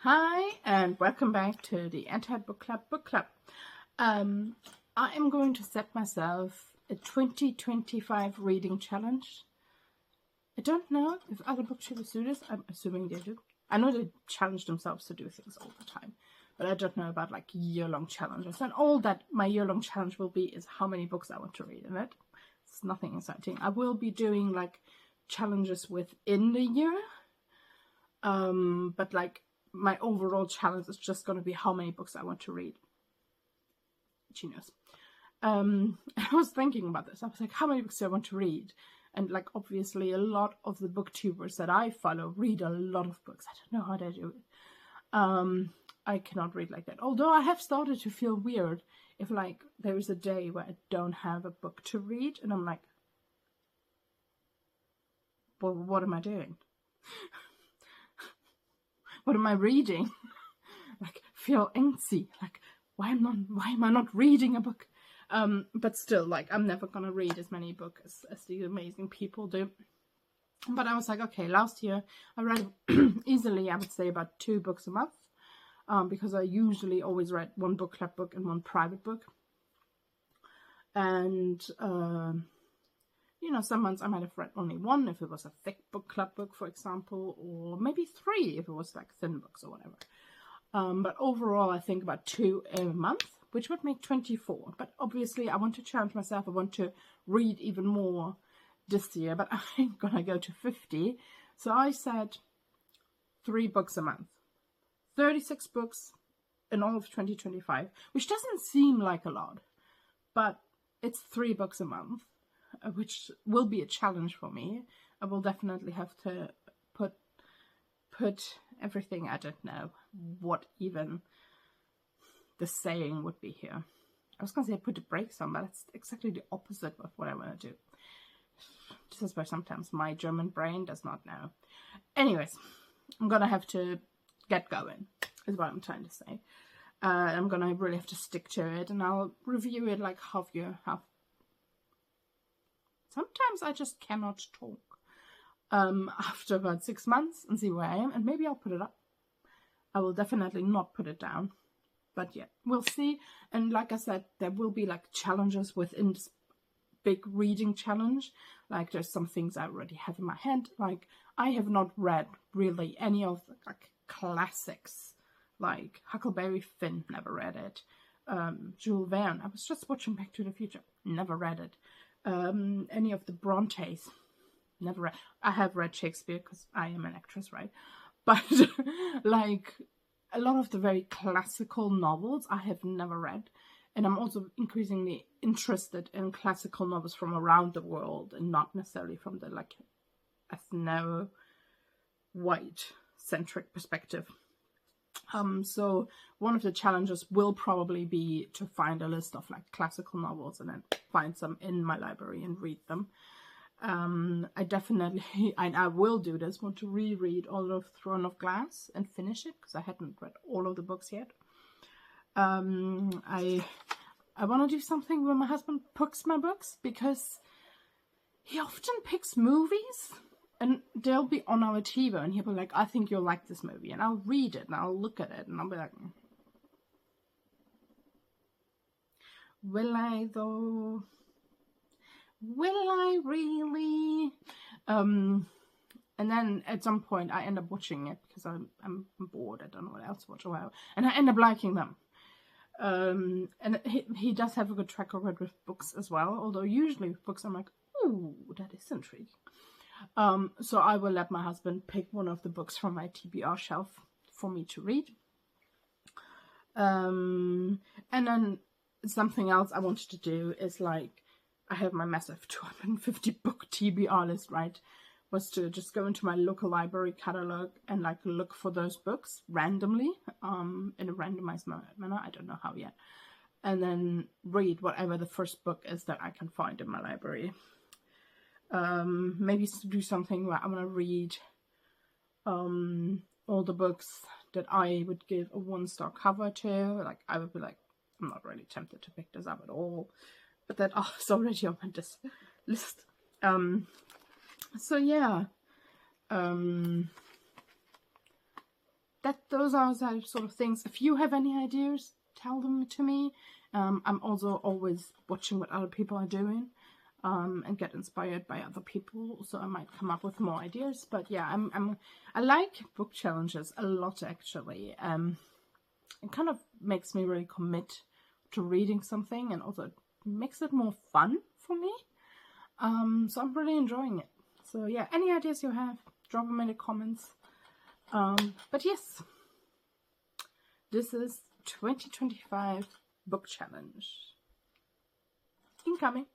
Hi, and welcome back to the Anti-Book Club Book Club. I am going to set myself a 2025 reading challenge. I don't know if other booktubers do this. I'm assuming they do. I know they challenge themselves to do things all the time, but I don't know about like year-long challenges. And all that my year-long challenge will be is how many books I want to read in it. It's nothing exciting. I will be doing like challenges within the year, but like my overall challenge is just going to be how many books I want to read. Genius. I was thinking about this. I was like, how many books do I want to read? And like, obviously, a lot of the booktubers that I follow read a lot of books. I don't know how they do it. I cannot read like that. Although I have started to feel weird if like there is a day where I don't have a book to read, and I'm like, well, what am I doing? What am I reading? Like, feel antsy. Like, why am I not reading a book? But still, like, I'm never gonna read as many books as these amazing people do. But I was like, okay, last year I read easily, I would say, about 2 books a month, because I usually always read one book club book and one private book. And you know, some months I might have read only 1 if it was a thick book club book, for example, or maybe 3 if it was like thin books or whatever. But overall, I think about 2 a month, which would make 24. But obviously, I want to challenge myself. I want to read even more this year, but I'm gonna go to 50. So I said 3 books a month, 36 books in all of 2025, which doesn't seem like a lot, but it's 3 books a month, which will be a challenge for me. I will definitely have to put everything. I don't know what even the saying would be here. I was gonna say put the brakes on, but that's exactly the opposite of what I want to do. This is where sometimes my German brain does not know. Anyways, I'm gonna have to get going, is what I'm trying to say. I'm gonna really have to stick to it, and I'll review it like half year. Sometimes I just cannot talk after about 6 months and see where I am, and maybe I'll put it up. I will definitely not put it down, but yeah, we'll see. And like I said, there will be like challenges within this big reading challenge. Like there's some things I already have in my head. Like I have not read really any of the like classics, like Huckleberry Finn, never read it. Jules Verne, I was just watching Back to the Future, never read it. Any of the Brontes, never read. I have read Shakespeare because I am an actress, right? But like a lot of the very classical novels I have never read. And I'm also increasingly interested in classical novels from around the world and not necessarily from the like ethno white centric perspective. So one of the challenges will probably be to find a list of like classical novels and then find some in my library and read them. I definitely, and I will do this, want to reread all of Throne of Glass and finish it because I hadn't read all of the books yet. I want to do something where my husband picks my books, because he often picks movies and they'll be on our TV and he'll be like, I think you'll like this movie, and I'll read it and I'll look at it and I'll be like, will I though? Will I really? And then at some point I end up watching it because I'm bored. I don't know what else to watch a while, and I end up liking them. And he does have a good track record with books as well. Although usually with books I'm like, ooh, that is intriguing. So I will let my husband pick one of the books from my TBR shelf for me to read. And then something else I wanted to do is like, I have my massive 250 book TBR list, right? Was to just go into my local library catalog and like look for those books randomly, in a randomized manner. I don't know how yet. And then read whatever the first book is that I can find in my library. Maybe do something where I want to read all the books that I would give a 1-star cover to. Like I would be like, I'm not really tempted to pick this up at all, but that is already on my list. So yeah, those are the sort of things. If you have any ideas, tell them to me. I'm also always watching what other people are doing, and get inspired by other people. So I might come up with more ideas. But yeah, I like book challenges a lot, actually. It kind of makes me really commit to reading something, and also makes it more fun for me. So I'm really enjoying it. So yeah, any ideas you have, drop them in the comments. But yes, this is 2025 book challenge incoming.